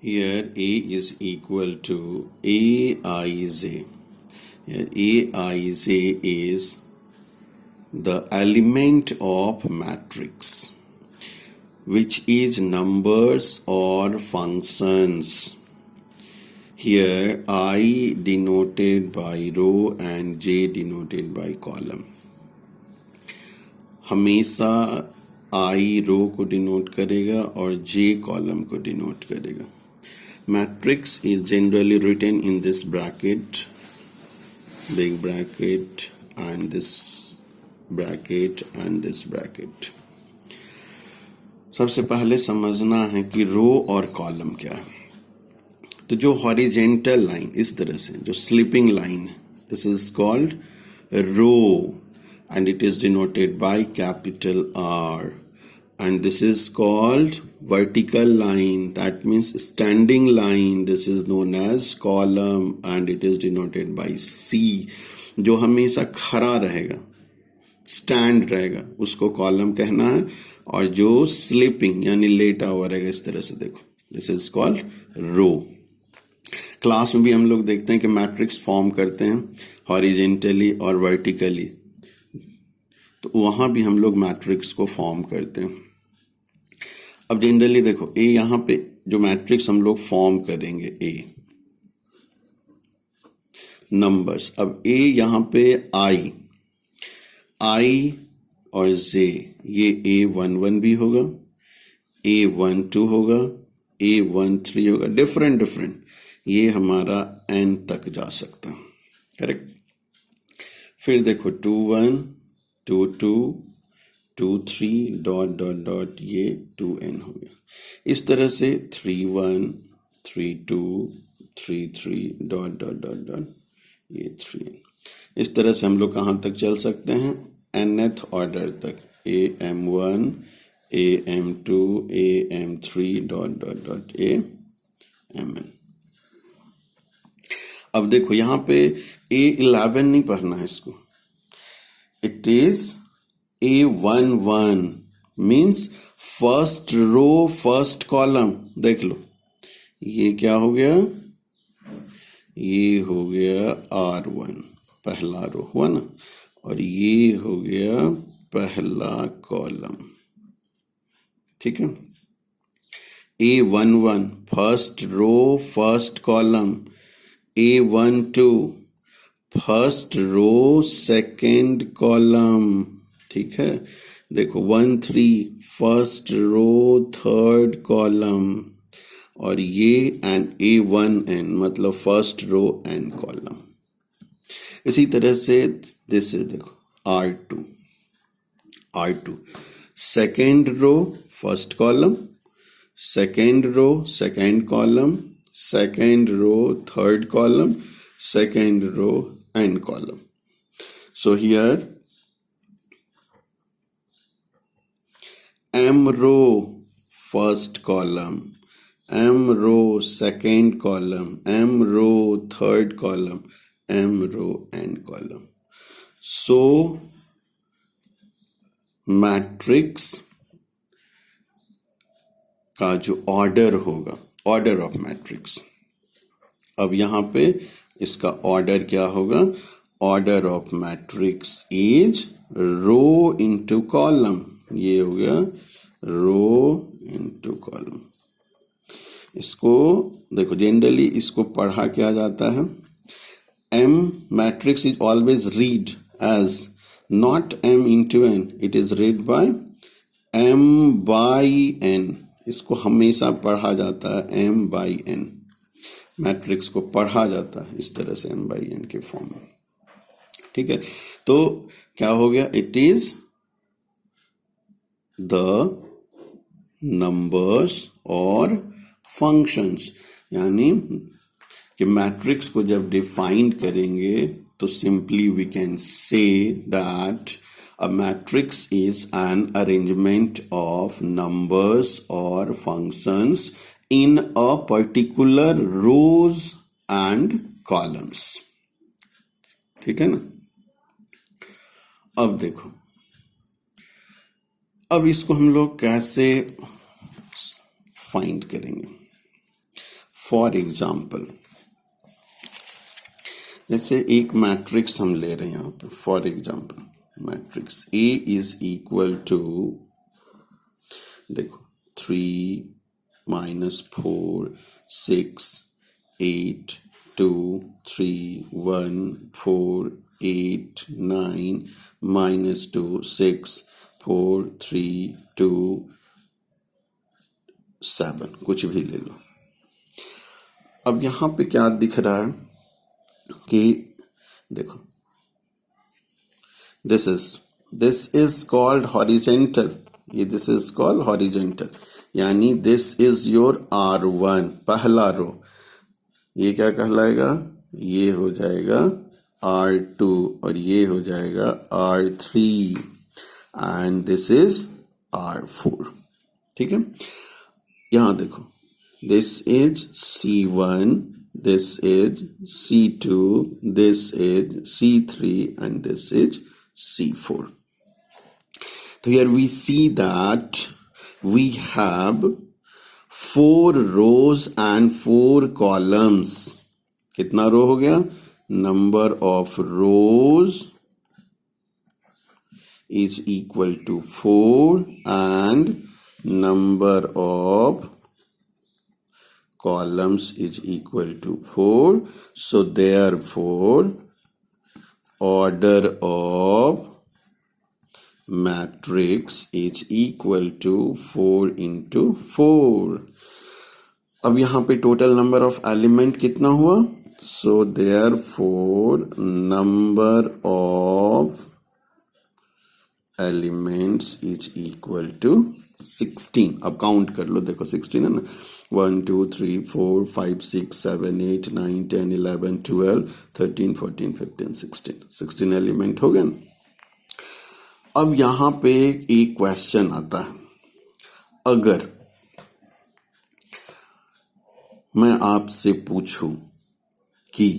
Here A is equal to Aij. Here Aij is the element of matrix, which is numbers or functions. Here I denoted by row and J denoted by column. हमेशा I रो को denote करेगा और J column को denote करेगा. Matrix is generally written in this bracket, big bracket, and this bracket and this bracket. सबसे पहले समझना है कि रो और कॉलम क्या है. तो जो हॉरिजेंटल लाइन इस तरह से जो sleeping line, this is called row and it is denoted by capital R. And this is called vertical line, that means standing line. This is known as column and it is denoted by C. जो हमेशा खड़ा रहेगा, stand रहेगा, उसको column कहना है. और जो स्लीपिंग यानी लेटा हुआ रहेगा इस तरह से, देखो, this is called row. Class में भी हम लोग देखते हैं कि मैट्रिक्स फॉर्म करते हैं हॉरिजेंटली और वर्टिकली, तो वहां भी हम लोग मैट्रिक्स को फॉर्म करते हैं. अब जनरली देखो ए, यहां पे जो मैट्रिक्स हम लोग फॉर्म करेंगे ए नंबर्स. अब ए यहां पे आई और जे, ये A11 भी होगा, A12 होगा, A13 होगा, डिफरेंट. ये हमारा n तक जा सकता है, करेक्ट. फिर देखो 21, 22, 23 डॉट ये 2n हो गया. इस तरह से 31, 32, 33 डॉट ये 3n. इस तरह से हम लोग कहाँ तक चल सकते हैं, nth ऑर्डर तक, am1, am2, am3 dot amn. अब देखो यहाँ पे A11 नहीं पढ़ना है इसको. It is A11 means first row first column. देख लो, ये क्या हो गया, ये हो गया R1, पहला रो हुआ ना, और ये हो गया पहला कॉलम. ठीक है. A11 first row first column, A12 first row second column. ठीक है. देखो 13 फर्स्ट रो थर्ड कॉलम, और ये एंड A1n मतलब फर्स्ट रो एंड कॉलम. इसी तरह से दिस इज, देखो R2 second row first column, second row second column, second row third column, second row and column. So here M row first column, M row second column, M row third column, M row and column. So matrix का जो order होगा, order of matrix, अब यहां पे इसका order क्या होगा, order of matrix is row into column. ये हो गया रो इनटू कॉलम. इसको देखो, जनरली इसको पढ़ा क्या जाता है, M matrix is always read as not M into n, it is read by M by n. इसको हमेशा पढ़ा जाता है M बाई n. मैट्रिक्स को पढ़ा जाता है इस तरह से M बाई n के फॉर्म में. ठीक है. तो क्या हो गया, इट इज द नंबर्स और फंक्शंस. यानी कि मैट्रिक्स को जब डिफाइन करेंगे तो simply we can say that a matrix is an arrangement of numbers or functions in a particular rows and columns. ठीक है ना. अब देखो, अब इसको हम लोग कैसे फाइंड करेंगे. फॉर एग्जाम्पल, जैसे एक मैट्रिक्स हम ले रहे हैं यहाँ पे, for example matrix A is equal to, देखो 3 - 4 6 8 2 3 1 4 8 9 -2 6 4 3 2 7, कुछ भी ले लो। अब यहां पे क्या दिख रहा है कि देखो, दिस इज कॉल्ड हॉरिजेंटल, ये दिस इज कॉल्ड हॉरिजेंटल, यानी दिस इज योर R1 पहला रो, ये क्या कहलाएगा, ये हो जाएगा R2 और ये हो जाएगा R3 and this is R4। ठीक है, यहां देखो, this is C1, this is C2, this is C3 and this is C4. So here we see that we have 4 rows and 4 columns. कितना रो हो गया, number of rows is equal to 4 and number of columns is equal to 4. So therefore order of matrix is equal to 4 into 4. अब यहां पे total number of element कितना हुआ, so therefore number of elements is equal to 16. अब count कर लो, देखो 16 है ना, 1 2 3 4 5 6 7 8 9 10 11 12 13 14 15 16 एलिमेंट हो गए ना। अब यहां पे एक क्वेश्चन आता है, अगर मैं आपसे पूछूं कि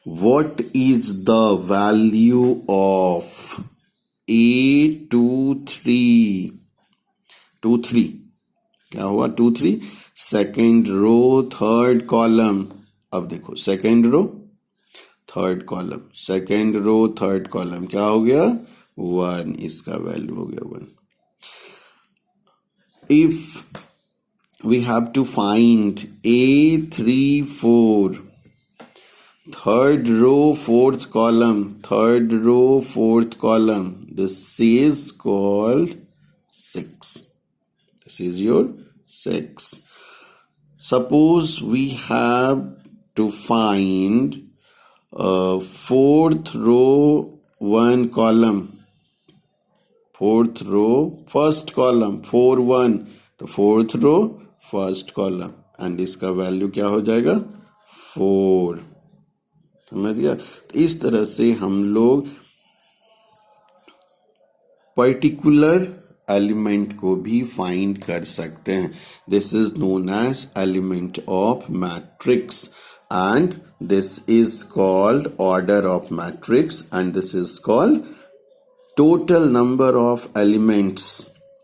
what is the value of A23, 2 3 क्या हुआ, 2 3 सेकेंड रो थर्ड कॉलम। अब देखो second row third column, second row third column क्या हो गया, 1, इसका वैल्यू हो गया 1। If we have to find A34, third row fourth column, third row fourth column, this is called 6. This is your 6. Suppose we have to find fourth row one column, fourth row first column 4 1, तो fourth row first column and इसका value क्या हो जाएगा 4। समझ गया, तो इस तरह से हम लोग पर्टिकुलर एलिमेंट को भी फाइंड कर सकते हैं। This is known as element of matrix and this is called order of matrix and this is called total number of elements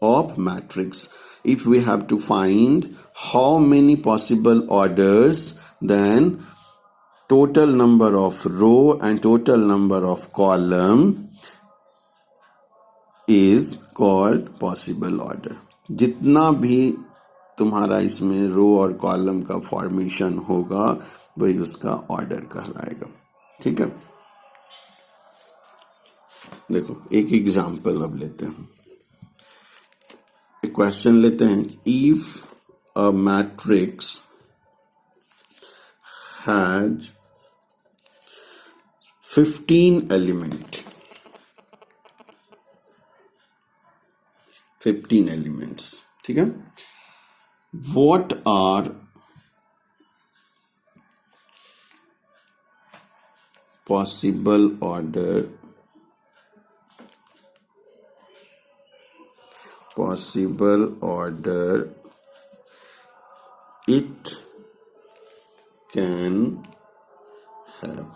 of matrix. If we have to find how many possible orders, then total number of row and total number of column is called possible order. जितना भी तुम्हारा इसमें रो और column का formation होगा वही उसका order कहलाएगा। ठीक है, देखो एक एग्जांपल अब लेते हैं, एक क्वेश्चन लेते हैं, if a matrix has 15 elements, ठीक है, what are possible order it can have।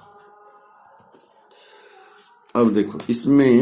अब देखो इसमें